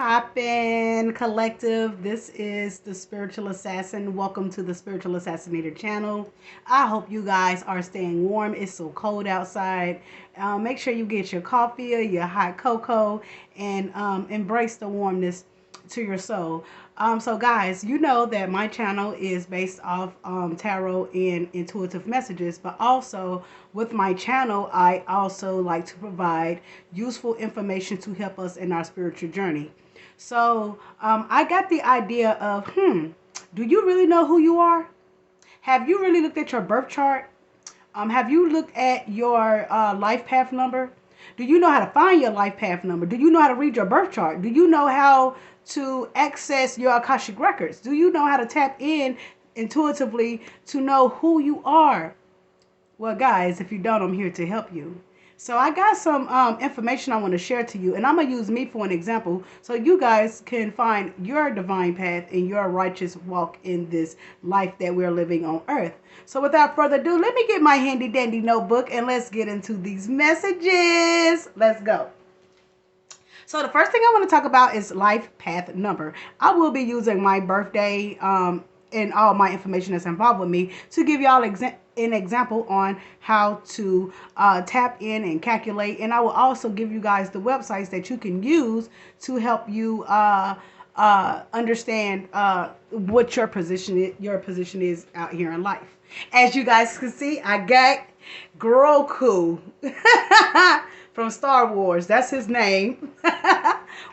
Poppin' Collective. This is the Spiritual Assassin. Welcome to the Spiritual Assassinator channel. I hope you guys are staying warm. It's so cold outside. Make sure you get your coffee or your hot cocoa and embrace the warmness to your soul. So guys, you know that my channel is based off tarot and intuitive messages, but also with my channel, I also like to provide useful information to help us in our spiritual journey. So I got the idea of, do you really know who you are? Have you really looked at your birth chart? Have you looked at your life path number? Do you know how to find your life path number? Do you know how to read your birth chart? Do you know how to access your Akashic records? Do you know how to tap in intuitively to know who you are? Well, guys, if you don't, I'm here to help you. So I got some information I want to share to you, and I'm going to use me for an example so you guys can find your divine path and your righteous walk in this life that we're living on earth. So without further ado, let me get my handy dandy notebook and let's get into these messages. Let's go. So the first thing I want to talk about is life path number. I will be using my birthday and all my information that's involved with me to give y'all an example on how to tap in and calculate. And I will also give you guys the websites that you can use to help you understand what your position is out here in life. As you guys can see, I got Groku from Star Wars. That's his name.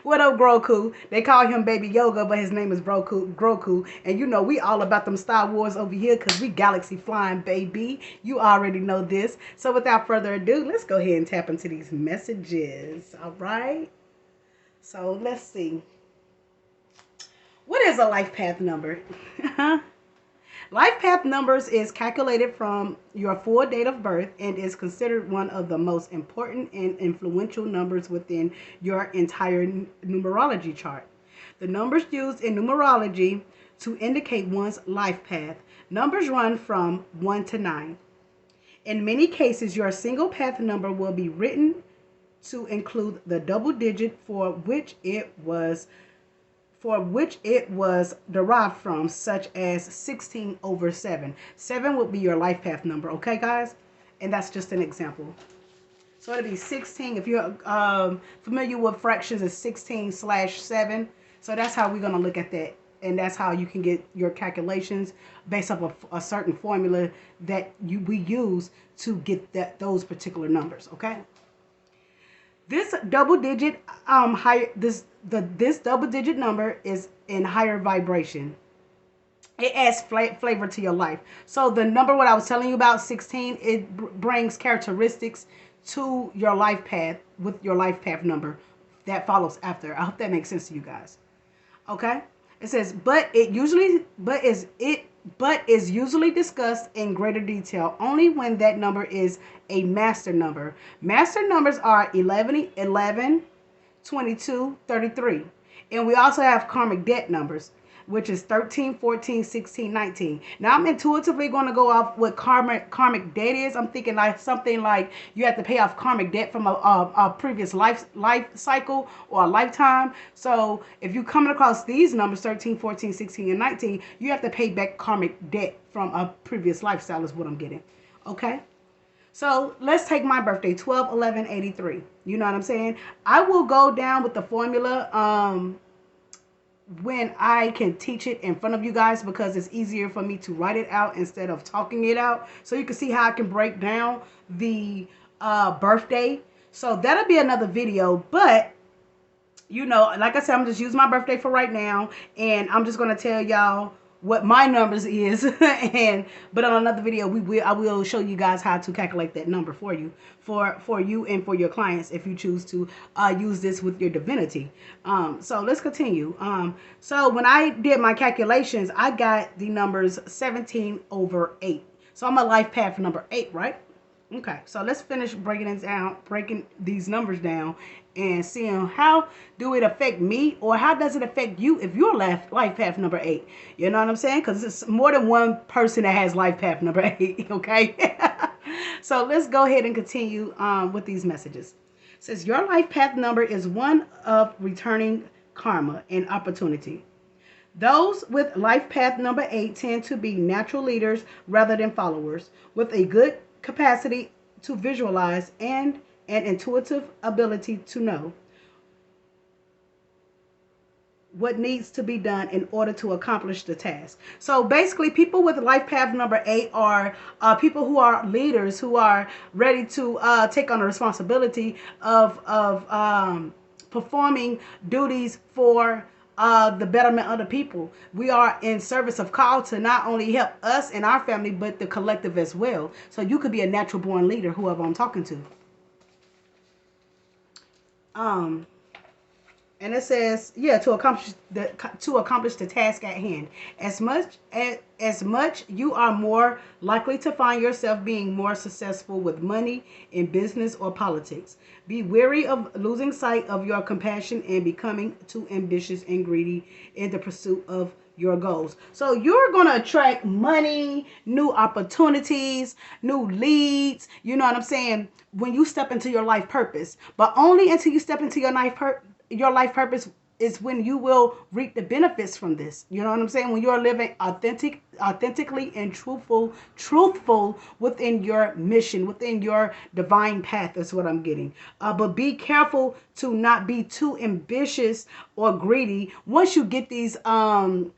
What up, Groku? They call him Baby Yoga, but his name is Groku. And you know, we all about them Star Wars over here because we galaxy flying, baby. You already know this. So without further ado, let's go ahead and tap into these messages. All right. So let's see. What is a life path number? Life path numbers is calculated from your full date of birth and is considered one of the most important and influential numbers within your entire numerology chart. The numbers used in numerology to indicate one's life path. Numbers run from 1 to 9. In many cases, your single path number will be written to include the double digit for which it was derived from, such as 16 over 7. 7 would be your life path number, okay, guys? And that's just an example. So it'll be 16. If you're familiar with fractions, it's 16/7. So that's how we're going to look at that. And that's how you can get your calculations based off of a certain formula that we use to get those particular numbers, okay? This double digit this double digit number is in higher vibration. It adds flavor to your life. So the number what I was telling you about, 16, it brings characteristics to your life path with your life path number that follows after. I hope that makes sense to you guys. Okay? It says, but is usually discussed in greater detail only when that number is a master number. Master numbers are 11, 22, 33. And we also have karmic debt numbers, which is 13, 14, 16, 19. Now I'm intuitively going to go off what karmic debt is. I'm thinking like something like you have to pay off karmic debt from a previous life cycle or a lifetime. So if you're coming across these numbers, 13, 14, 16, and 19, you have to pay back karmic debt from a previous lifestyle is what I'm getting. Okay? So let's take my birthday, 12/11/83. You know what I'm saying? I will go down with the formula when I can teach it in front of you guys because it's easier for me to write it out instead of talking it out. So you can see how I can break down the birthday. So that'll be another video. But, you know, like I said, I'm just using my birthday for right now. And I'm just going to tell y'all what my numbers is. But on another video, I will show you guys how to calculate that number for you and for your clients if you choose to use this with your divinity. So let's continue. So when I did my calculations, I got the numbers 17 over 8. So I'm a life path number 8, right? Okay, so let's finish breaking these numbers down and seeing how do it affect me or how does it affect you if you're life path number 8. You know what I'm saying? Because it's more than one person that has life path number 8, okay? So let's go ahead and continue with these messages. It says your life path number is one of returning karma, and opportunity. Those with life path number 8 tend to be natural leaders rather than followers, with a good capacity to visualize and an intuitive ability to know what needs to be done in order to accomplish the task. So basically, people with life path number 8 are people who are leaders, who are ready to take on the responsibility of performing duties for the betterment of the people. We are in service of call to not only help us and our family, but the collective as well. So you could be a natural born leader, whoever I'm talking to. Um, and it says, yeah, to accomplish the task at hand. As much you are more likely to find yourself being more successful with money in business or politics. Be wary of losing sight of your compassion and becoming too ambitious and greedy in the pursuit of your goals. So you're going to attract money, new opportunities, new leads, you know what I'm saying, when you step into your life purpose. But only until you step into your life purpose is when you will reap the benefits from this. You know what I'm saying? When you're living authentically and truthful within your mission, within your divine path is what I'm getting. But be careful to not be too ambitious or greedy. Once you get these um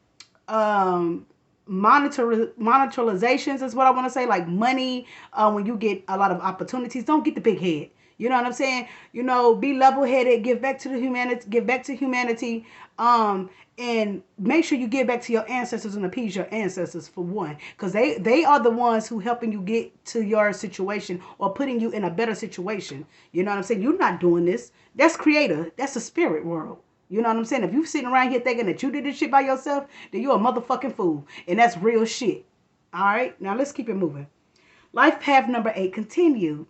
monetarizations is what I want to say, like money, when you get a lot of opportunities, don't get the big head. You know what I'm saying? Be level headed, give back to humanity, and make sure you give back to your ancestors and appease your ancestors for one, because they are the ones who helping you get to your situation or putting you in a better situation. You know what I'm saying? You're not doing this. That's creator. That's the spirit world. You know what I'm saying? If you sitting around here thinking that you did this shit by yourself, then you're a motherfucking fool. And that's real shit. All right? Now let's keep it moving. Life path number 8, continue.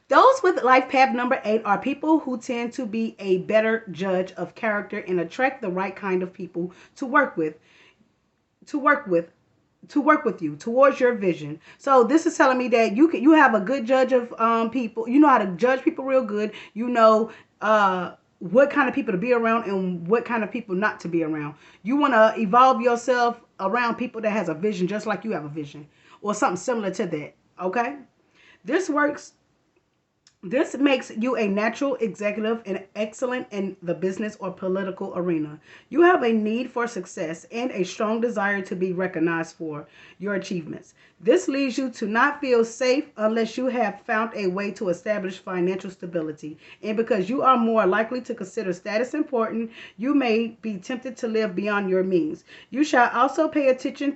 Those with life path number 8 are people who tend to be a better judge of character and attract the right kind of people to work with, to work with, to work with you towards your vision. So this is telling me that you have a good judge of people. You know how to judge people real good. You know what kind of people to be around and what kind of people not to be around. You want to evolve yourself around people that has a vision just like you have a vision or something similar to that. Okay? This works This makes you a natural executive and excellent in the business or political arena. You have a need for success and a strong desire to be recognized for your achievements. This leads you to not feel safe unless you have found a way to establish financial stability. And because you are more likely to consider status important, you may be tempted to live beyond your means. You should also pay attention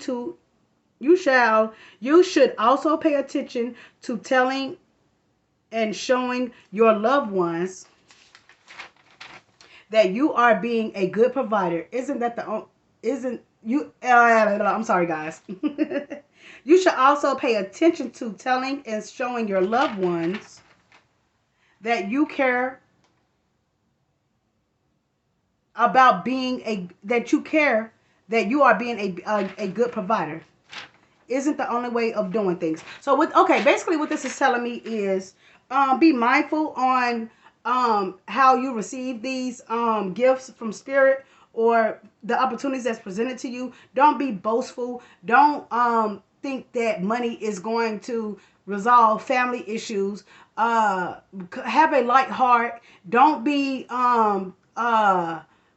to telling and showing your loved ones that you are being a good provider. I'm sorry, guys. You should also pay attention to telling and showing your loved ones that you care about that you are being a good provider. Isn't the only way of doing things. So basically what this is telling me is be mindful on how you receive these gifts from spirit or the opportunities that's presented to you. Don't be boastful. Don't think that money is going to resolve family issues. Have a light heart. Don't be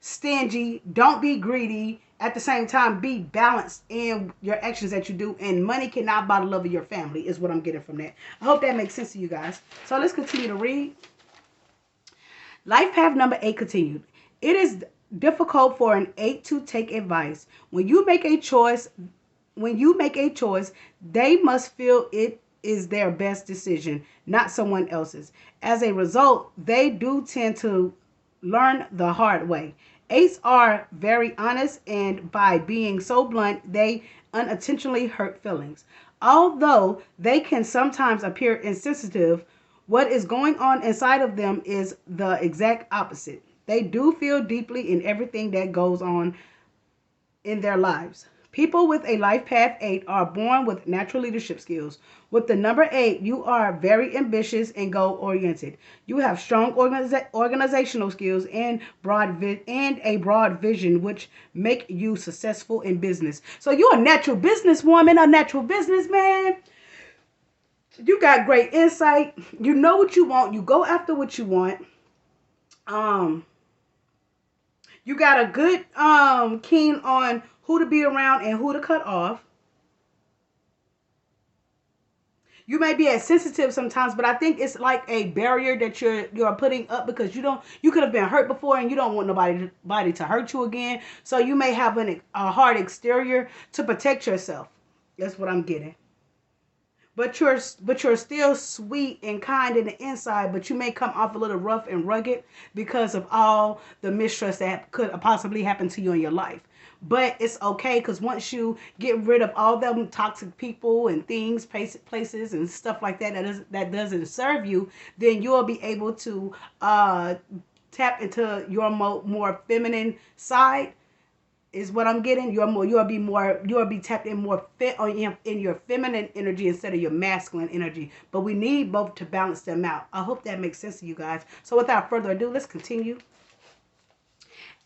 stingy. Don't be greedy. At the same time, be balanced in your actions that you do. And money cannot buy the love of your family is what I'm getting from that. I hope that makes sense to you guys. So let's continue to read. Life path number 8 continued. It is difficult for an 8 to take advice. When you make a choice, they must feel it is their best decision, not someone else's. As a result, they do tend to learn the hard way. 8s are very honest, and by being so blunt, they unintentionally hurt feelings. Although they can sometimes appear insensitive, what is going on inside of them is the exact opposite. They do feel deeply in everything that goes on in their lives. People with a life path 8 are born with natural leadership skills. With the number 8, you are very ambitious and goal oriented. You have strong organizational skills and a broad vision, which make you successful in business. So you're a natural businesswoman, a natural businessman. You got great insight. You know what you want. You go after what you want. Um, you got a good keen on who to be around and who to cut off. You may be as sensitive sometimes, but I think it's like a barrier that you're putting up because you could have been hurt before and you don't want nobody to hurt you again. So you may have a hard exterior to protect yourself. That's what I'm getting. But you're still sweet and kind in the inside, but you may come off a little rough and rugged because of all the mistrust that could possibly happen to you in your life. But it's okay because once you get rid of all them toxic people and things, places and stuff like that doesn't serve you, then you'll be able to tap into your more feminine side is what I'm getting. You'll be tapped in more fit in your feminine energy instead of your masculine energy. But we need both to balance them out. I hope that makes sense to you guys. So without further ado, let's continue.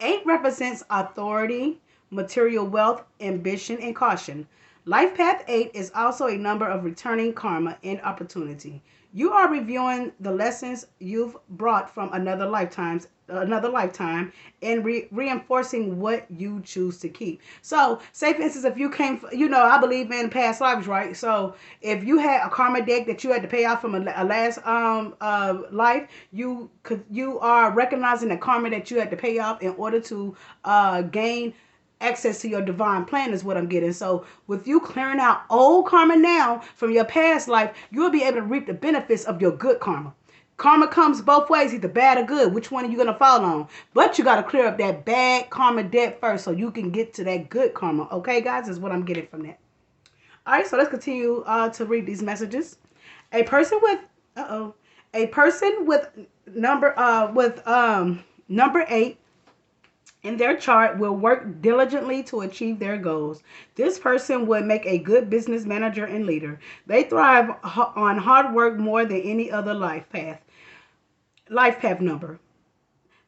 8 represents authority, material wealth, ambition, and caution. Life Path 8 is also a number of returning karma and opportunity. You are reviewing the lessons you've brought from another lifetime, and reinforcing what you choose to keep. So, say for instance, if you came, I believe in past lives, right? So, if you had a karma deck that you had to pay off from a last life, you are recognizing the karma that you had to pay off in order to gain access to your divine plan is what I'm getting. So with you clearing out old karma now from your past life, you'll be able to reap the benefits of your good karma. Karma comes both ways, either bad or good. Which one are you going to fall on? But you got to clear up that bad karma debt first so you can get to that good karma. Okay, guys, is what I'm getting from that. All right, so let's continue to read these messages. A person with number 8 in their chart will work diligently to achieve their goals. This person would make a good business manager and leader. They thrive on hard work more than any other life path number.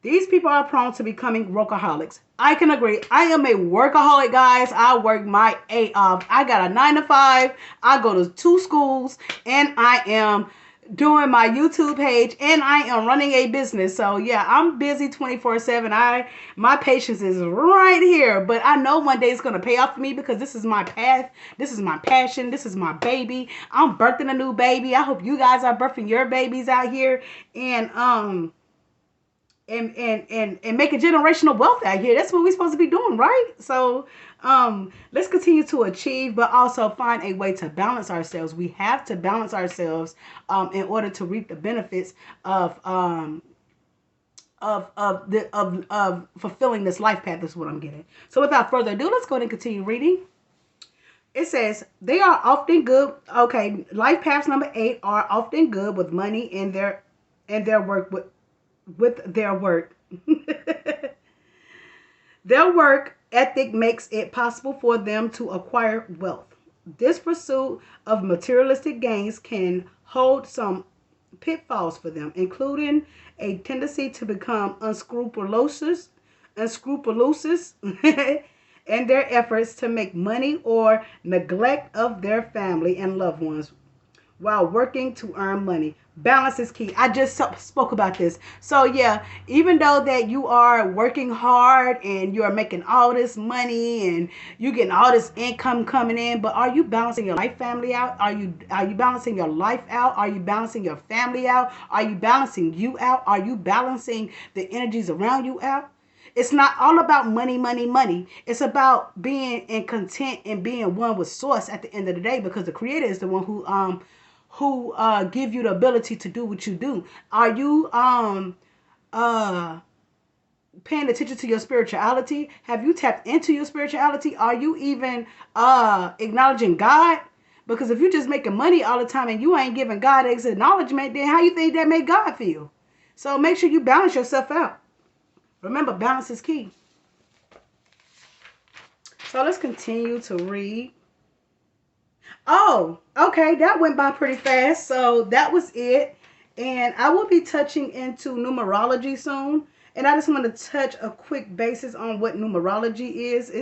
These people are prone to becoming workaholics. I can agree. I am a workaholic, guys. I work my A off. I got a 9 to 5. I go to 2 schools, and I am doing my YouTube page, and I am running a business. So yeah, I'm busy 24/7. My patience is right here, but I know one day it's gonna pay off for me because this is my path, this is my passion, this is my baby. I'm birthing a new baby. I hope you guys are birthing your babies out here, and make a generational wealth out here. That's what we're supposed to be doing, right? So let's continue to achieve, but also find a way to balance ourselves. We have to balance ourselves in order to reap the benefits of fulfilling this life path. Is what I'm getting. So without further ado, let's go ahead and continue reading. It says they are often good. Okay, life paths number 8 are often good with money in their work with their work. Their work ethic makes it possible for them to acquire wealth. This pursuit of materialistic gains can hold some pitfalls for them, including a tendency to become unscrupulous in their efforts to make money or neglect of their family and loved ones while working to earn money. Balance is key. I just spoke about this. So yeah, even though that you are working hard and you are making all this money and you getting all this income coming in, but are you balancing your life family out? Are you balancing your life out? Are you balancing your family out? Are you balancing you out? Are you balancing the energies around you out? It's not all about money, money, money. It's about being in content and being one with source at the end of the day, because the creator is the one who give you the ability to do what you do. Are you paying attention to your spirituality? Have you tapped into your spirituality? Are you even acknowledging God? Because if you're just making money all the time and you ain't giving God his acknowledgement, then how you think that made God feel? So make sure you balance yourself out. Remember, balance is key. So let's continue to read. Oh, okay, that went by pretty fast. So that was it. And I will be touching into numerology soon. And I just want to touch a quick basis on what numerology is. It's